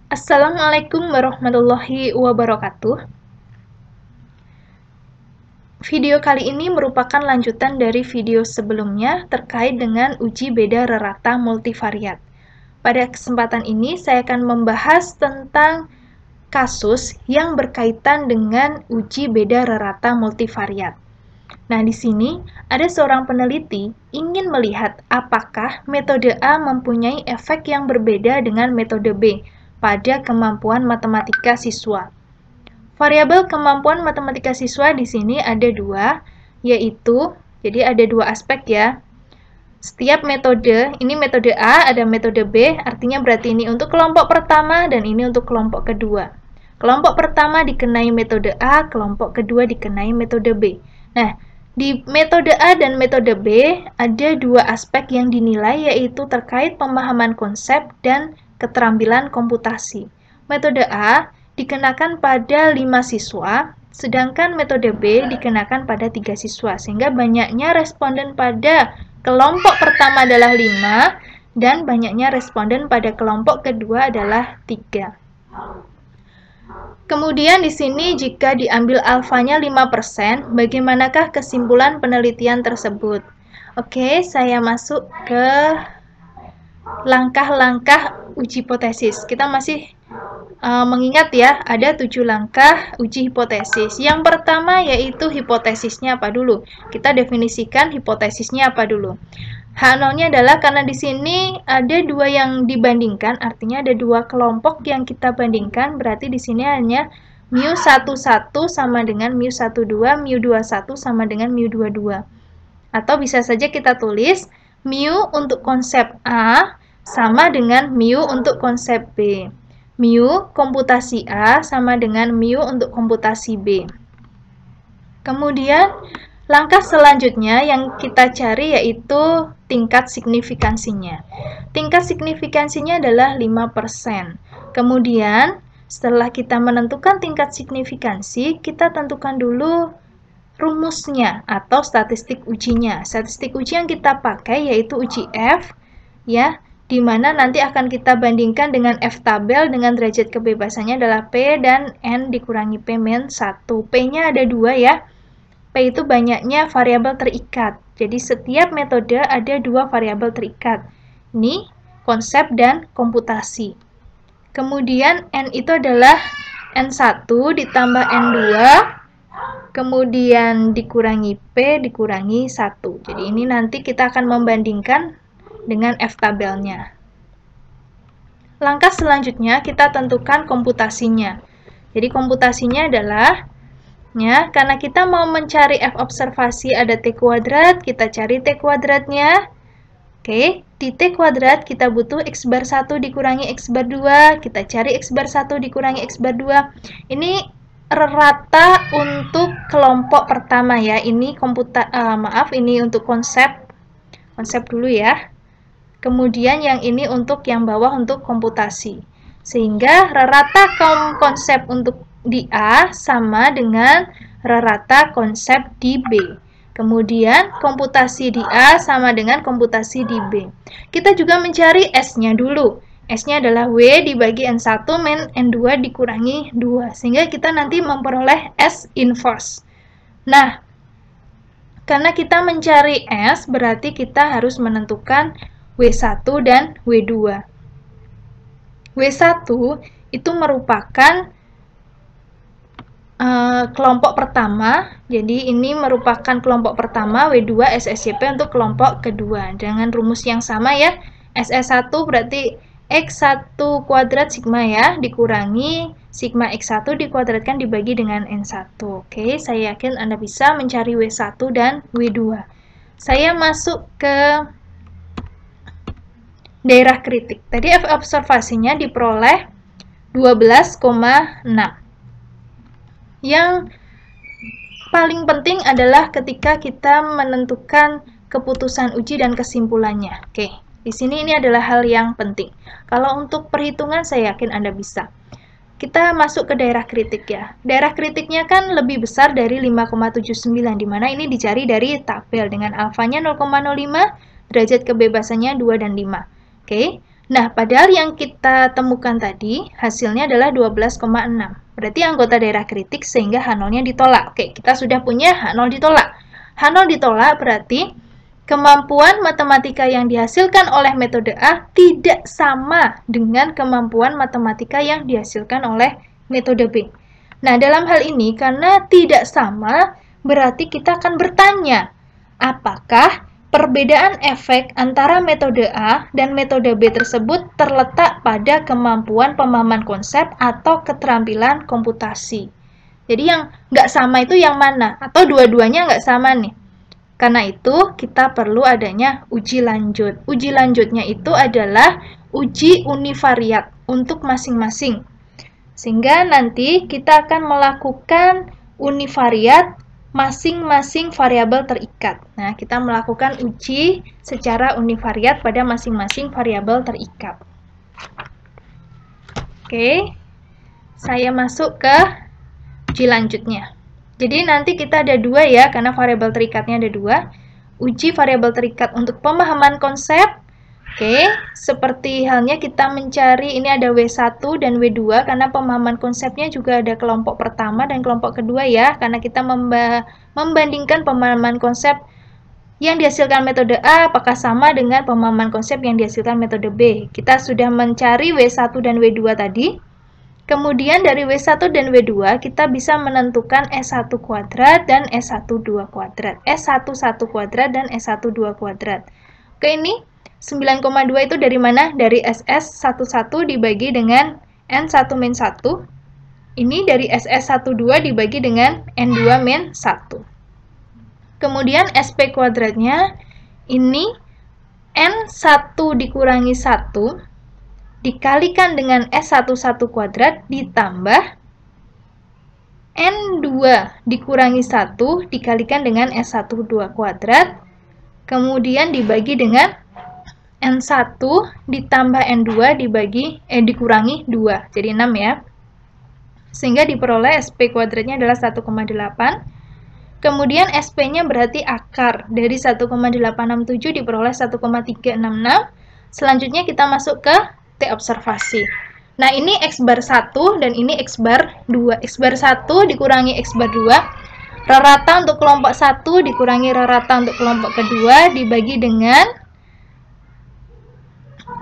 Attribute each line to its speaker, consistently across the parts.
Speaker 1: Assalamualaikum warahmatullahi wabarakatuh. Video kali ini merupakan lanjutan dari video sebelumnya terkait dengan uji beda rerata multivariat. Pada kesempatan ini saya akan membahas tentang kasus yang berkaitan dengan uji beda rerata multivariat. Nah, di sini ada seorang peneliti ingin melihat apakah metode A mempunyai efek yang berbeda dengan metode B pada kemampuan matematika siswa. Variabel kemampuan matematika siswa di sini ada dua, yaitu, jadi ada dua aspek ya. Setiap metode, ini metode A, ada metode B, artinya berarti ini untuk kelompok pertama dan ini untuk kelompok kedua. Kelompok pertama dikenai metode A, kelompok kedua dikenai metode B. Nah, di metode A dan metode B ada dua aspek yang dinilai, yaitu terkait pemahaman konsep dan keterampilan komputasi. Metode A dikenakan pada 5 siswa, sedangkan metode B dikenakan pada 3 siswa, sehingga banyaknya responden pada kelompok pertama adalah 5, dan banyaknya responden pada kelompok kedua adalah 3. Kemudian di sini jika diambil alfanya 5%, bagaimanakah kesimpulan penelitian tersebut? Oke, saya masuk ke langkah-langkah uji hipotesis. Kita masih mengingat ya, ada 7 langkah uji hipotesis. Yang pertama yaitu hipotesisnya apa dulu? Kita definisikan hipotesisnya apa dulu. H0-nya adalah karena di sini ada dua yang dibandingkan, artinya ada dua kelompok yang kita bandingkan, berarti di sini hanya mu11 sama dengan mu12, mu21 sama dengan mu22. Atau bisa saja kita tulis mu untuk konsep A sama dengan mu untuk konsep B. Mu komputasi A sama dengan mu untuk komputasi B. Kemudian, langkah selanjutnya yang kita cari yaitu tingkat signifikansinya. Tingkat signifikansinya adalah 5%. Kemudian, setelah kita menentukan tingkat signifikansi, kita tentukan dulu rumusnya atau statistik ujinya. Statistik uji yang kita pakai yaitu uji F, ya, di mana nanti akan kita bandingkan dengan F tabel dengan derajat kebebasannya adalah P dan N dikurangi P min 1. P-nya ada 2 ya. P itu banyaknya variabel terikat. Jadi setiap metode ada 2 variabel terikat. Ini konsep dan komputasi. Kemudian N itu adalah N1 ditambah N2, kemudian dikurangi P dikurangi 1. Jadi ini nanti kita akan membandingkan dengan F tabelnya. Langkah selanjutnya kita tentukan komputasinya. Jadi komputasinya adalah, ya, karena kita mau mencari F observasi ada T kuadrat, kita cari T kuadratnya. Oke, di T kuadrat kita butuh X bar 1 dikurangi X bar 2, kita cari X bar 1 dikurangi X bar 2. Ini rata untuk kelompok pertama ya. Ini ini untuk konsep dulu ya. Kemudian yang ini untuk yang bawah untuk komputasi. Sehingga rata konsep untuk di A sama dengan rata konsep di B. Kemudian komputasi di A sama dengan komputasi di B. Kita juga mencari S-nya dulu. S-nya adalah W dibagi N1 min N2 dikurangi 2. Sehingga kita nanti memperoleh S inverse. Nah, karena kita mencari S, berarti kita harus menentukan W1 dan W2. W1 itu merupakan kelompok pertama, jadi ini merupakan kelompok pertama, W2 SSCP untuk kelompok kedua. Dengan rumus yang sama ya, SS1 berarti X1 kuadrat sigma ya, dikurangi sigma X1 dikuadratkan dibagi dengan N1. Oke, saya yakin Anda bisa mencari W1 dan W2. Saya masuk ke daerah kritik. Tadi F observasinya diperoleh 12,6. Yang paling penting adalah ketika kita menentukan keputusan uji dan kesimpulannya. Oke, di sini ini adalah hal yang penting. Kalau untuk perhitungan saya yakin Anda bisa. Kita masuk ke daerah kritik ya. Daerah kritiknya kan lebih besar dari 5,79, di mana ini dicari dari tabel dengan alfanya 0,05, derajat kebebasannya 2 dan 5. Oke, Nah, padahal yang kita temukan tadi hasilnya adalah 12,6. Berarti anggota daerah kritik sehingga H0-nya ditolak. Oke, kita sudah punya H0 ditolak. H0 ditolak berarti kemampuan matematika yang dihasilkan oleh metode A tidak sama dengan kemampuan matematika yang dihasilkan oleh metode B. Nah, dalam hal ini karena tidak sama, berarti kita akan bertanya, apakah perbedaan efek antara metode A dan metode B tersebut terletak pada kemampuan pemahaman konsep atau keterampilan komputasi. Jadi yang nggak sama itu yang mana? Atau dua-duanya nggak sama nih? Karena itu, kita perlu adanya uji lanjut. Uji lanjutnya itu adalah uji univariat untuk masing-masing. Sehingga nanti kita akan melakukan univariat masing-masing variabel terikat. Nah, kita melakukan uji secara univariat pada masing-masing variabel terikat. Oke, saya masuk ke uji lanjutnya. Jadi nanti kita ada dua ya, karena variabel terikatnya ada dua. Uji variabel terikat untuk pemahaman konsep. Oke, seperti halnya kita mencari, ini ada W1 dan W2, karena pemahaman konsepnya juga ada kelompok pertama dan kelompok kedua ya, karena kita membandingkan pemahaman konsep yang dihasilkan metode A, apakah sama dengan pemahaman konsep yang dihasilkan metode B. Kita sudah mencari W1 dan W2 tadi. Kemudian dari W1 dan W2 kita bisa menentukan S1 kuadrat dan S12 kuadrat. S11 kuadrat dan S12 kuadrat. Oke, ini 9,2 itu dari mana? Dari SS11 dibagi dengan N1-1. Ini dari SS12 dibagi dengan N2-1. Kemudian SP kuadratnya ini N1 dikurangi 1 dikalikan dengan S11 kuadrat ditambah N2 dikurangi 1 dikalikan dengan S12 kuadrat, kemudian dibagi dengan N1 ditambah N2 dikurangi 2, jadi 6 ya. Sehingga diperoleh SP kuadratnya adalah 1,8. Kemudian SP-nya berarti akar dari 1,867 diperoleh 1,366. Selanjutnya kita masuk ke T observasi. Nah, ini X bar 1 dan ini X bar 2. X bar 1 dikurangi X bar 2. Rata untuk kelompok 1 dikurangi rata untuk kelompok kedua dibagi dengan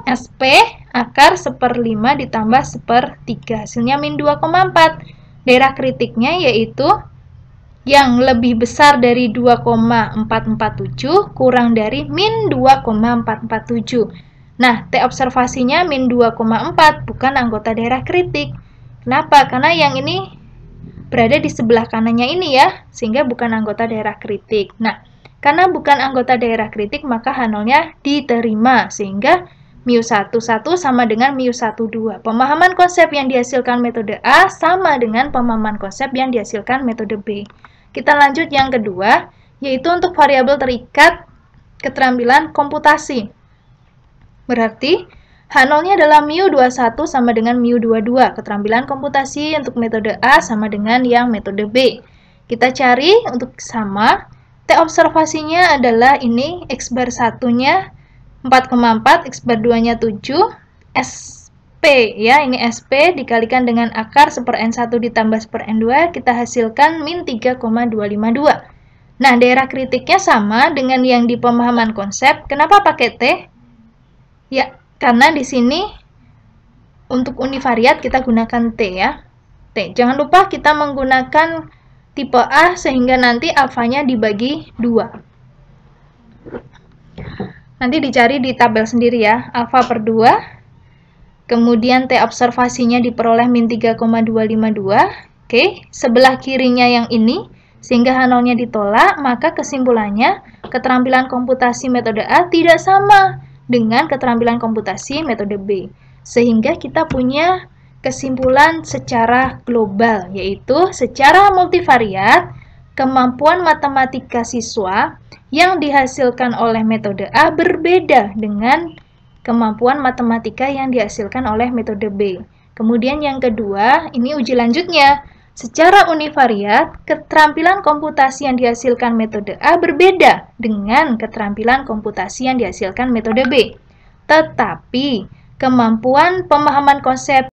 Speaker 1: SP akar 1/5 ditambah 1/3. Hasilnya min 2,4. Daerah kritiknya yaitu yang lebih besar dari 2,447 kurang dari min 2,447. Nah, T observasinya min 2,4, bukan anggota daerah kritik. Kenapa? Karena yang ini berada di sebelah kanannya ini ya, sehingga bukan anggota daerah kritik. Nah, karena bukan anggota daerah kritik, maka H0-nya diterima, sehingga μ11 sama dengan μ12. Pemahaman konsep yang dihasilkan metode A sama dengan pemahaman konsep yang dihasilkan metode B. Kita lanjut yang kedua, yaitu untuk variabel terikat keterampilan komputasi. Berarti H0-nya adalah μ21 sama dengan μ22. Keterampilan komputasi untuk metode A sama dengan yang metode B. Kita cari untuk sama. T observasinya adalah ini X bar 1-nya 4,4, X bar 2-nya 7, SP ya, ini SP dikalikan dengan akar 1/N1 ditambah 1/N2, kita hasilkan min 3,252. Nah, daerah kritiknya sama dengan yang di pemahaman konsep. Kenapa pakai T? Ya, karena di sini untuk univariat kita gunakan T ya. T. Jangan lupa kita menggunakan tipe A sehingga nanti alfanya dibagi 2. Nanti dicari di tabel sendiri ya. Alfa per 2. Kemudian T observasinya diperoleh min 3,252. Oke, sebelah kirinya yang ini sehingga H0-nya ditolak, maka kesimpulannya keterampilan komputasi metode A tidak sama dengan keterampilan komputasi metode B. Sehingga kita punya kesimpulan secara global, yaitu secara multivariat, kemampuan matematika siswa yang dihasilkan oleh metode A berbeda dengan kemampuan matematika yang dihasilkan oleh metode B. Kemudian yang kedua, ini uji lanjutnya. Secara univariat, keterampilan komputasi yang dihasilkan metode A berbeda dengan keterampilan komputasi yang dihasilkan metode B. Tetapi, Kemampuan pemahaman konsep